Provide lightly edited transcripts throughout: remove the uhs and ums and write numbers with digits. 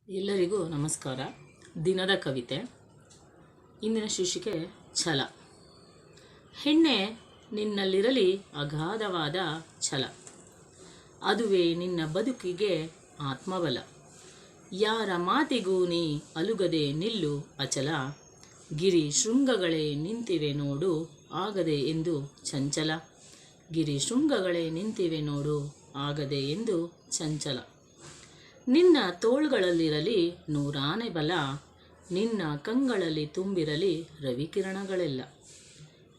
ಎಲ್ಲರಿಗೂ ನಮಸ್ಕಾರ. ದಿನದ ಕವಿತೆ. ಇಂದಿನ ಶೀರ್ಷಿಕೆ ಛಲ. ಹೆಣ್ಣೆ, ನಿನ್ನಲ್ಲಿರಲಿ ಅಗಾಧವಾದ ಛಲ, ಅದುವೇ ನಿನ್ನ ಬದುಕಿಗೆ ಆತ್ಮಬಲ. ಯಾರ ಮಾತಿಗೂ ನೀ ಅಲುಗದೆ ನಿಲ್ಲು ಅಚಲ, ಗಿರಿ ಶೃಂಗಗಳೇ ನಿಂತಿವೆ ನೋಡು ಆಗದೆ ಎಂದು ಚಂಚಲ. ಗಿರಿ ಶೃಂಗಗಳೇ ನಿಂತಿವೆ ನೋಡು ಆಗದೆ ಎಂದು ಚಂಚಲ. ನಿನ್ನ ತೋಳ್ಗಳಲ್ಲಿರಲಿ ನೂರಾನೆ ಬಲ, ನಿನ್ನ ಕಂಗಳಲ್ಲಿ ತುಂಬಿರಲಿ ರವಿಕಿರಣಗಳೆಲ್ಲ.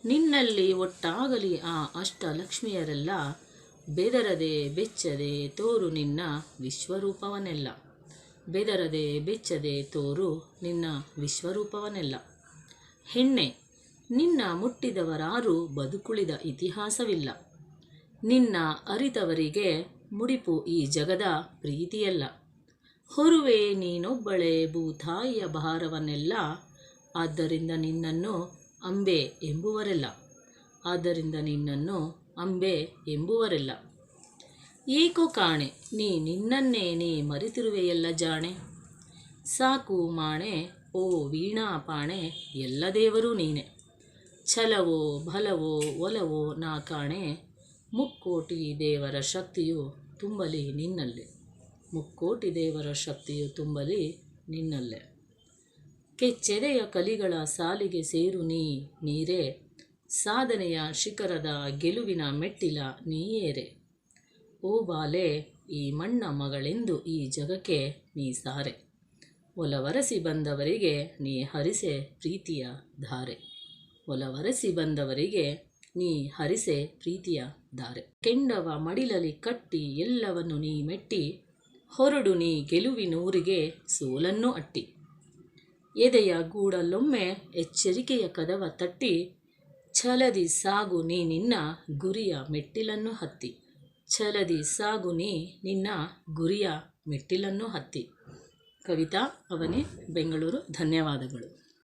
ನಿನ್ನಲ್ಲಿ ಒಟ್ಟಾಗಲಿ ಆ ಅಷ್ಟಲಕ್ಷ್ಮಿಯರೆಲ್ಲ, ಬೆದರದೆ ಬೆಚ್ಚದೆ ತೋರು ನಿನ್ನ ವಿಶ್ವರೂಪವನ್ನೆಲ್ಲ. ಬೆದರದೆ ಬೆಚ್ಚದೆ ತೋರು ನಿನ್ನ ವಿಶ್ವರೂಪವನ್ನೆಲ್ಲ. ಹೆಣ್ಣೆ, ನಿನ್ನ ಮುಟ್ಟಿದವರಾರು ಬದುಕುಳಿದ ಇತಿಹಾಸವಿಲ್ಲ. ನಿನ್ನ ಅರಿತವರಿಗೆ ಮುಡಿಪು ಈ ಜಗದ ಪ್ರೀತಿಯಲ್ಲ. ಹೊರುವೆ ನೀನೊಬ್ಬಳೇ ಭೂತಾಯಿಯ ಭಾರವನ್ನೆಲ್ಲ, ಆದ್ದರಿಂದ ನಿನ್ನನ್ನು ಅಂಬೆ ಎಂಬುವರೆಲ್ಲ. ಆದ್ದರಿಂದ ನಿನ್ನನ್ನು ಅಂಬೆ ಎಂಬುವರೆಲ್ಲ. ಏಕೋ ಕಾಣೆ ನಿನ್ನನ್ನೇ ನೀ ಮರೆತಿರುವೆಯಲ್ಲ ಜಾಣೆ. ಸಾಕು ಮಾಣೆ ಓ ವೀಣಾ ಪಾಣೆ, ಎಲ್ಲ ದೇವರು ನೀನೆ. ಛಲವೋ ಬಲವೋ ಒಲವೋ ನಾ ಕಾಣೆ, ಮುಕ್ಕೋಟಿ ದೇವರ ಶಕ್ತಿಯು ತುಂಬಲಿ ನಿನ್ನಲ್ಲೇ. ಮುಕ್ಕೋಟಿ ದೇವರ ಶಕ್ತಿಯು ತುಂಬಲಿ ನಿನ್ನಲ್ಲೇ. ಕೆಚ್ಚೆದೆಯ ಕಲಿಗಳ ಸಾಲಿಗೆ ಸೇರು ನೀ ನೀರೇ, ಸಾಧನೆಯ ಶಿಖರದ ಗೆಲುವಿನ ಮೆಟ್ಟಿಲ ನೀಯೇರೆ. ಓ ಬಾಲೆ, ಈ ಮಣ್ಣ ಮಗಳೆಂದು ಈ ಜಗಕ್ಕೆ ನೀ ಸಾರೆ. ಒಲವರಸಿ ಬಂದವರಿಗೆ ನೀ ಹರಿಸೆ ಪ್ರೀತಿಯ ಧಾರೆ. ಒಲವರಸಿ ಬಂದವರಿಗೆ ನೀ ಹರಿಸೆ ಪ್ರೀತಿಯ ಧಾರೆ. ಕೆಂಡವ ಮಡಿಲಲ್ಲಿ ಕಟ್ಟಿ ಎಲ್ಲವನ್ನು ನೀ ಮೆಟ್ಟಿ, ಹೊರಡು ನೀ ಗೆಲುವಿನೂರಿಗೆ ಸೋಲನ್ನು ಅಟ್ಟಿ. ಎದೆಯ ಗೂಡಲ್ಲೊಮ್ಮೆ ಎಚ್ಚರಿಕೆಯ ಕದವ ತಟ್ಟಿ, ಛಲದಿ ಸಾಗು ನೀ ನಿನ್ನ ಗುರಿಯ ಮೆಟ್ಟಿಲನ್ನು ಹತ್ತಿ. ಛಲದಿ ಸಾಗು ನೀ ನಿನ್ನ ಗುರಿಯ ಮೆಟ್ಟಿಲನ್ನು ಹತ್ತಿ. ಕವಿತಾ ಅವನಿ, ಬೆಂಗಳೂರು. ಧನ್ಯವಾದಗಳು.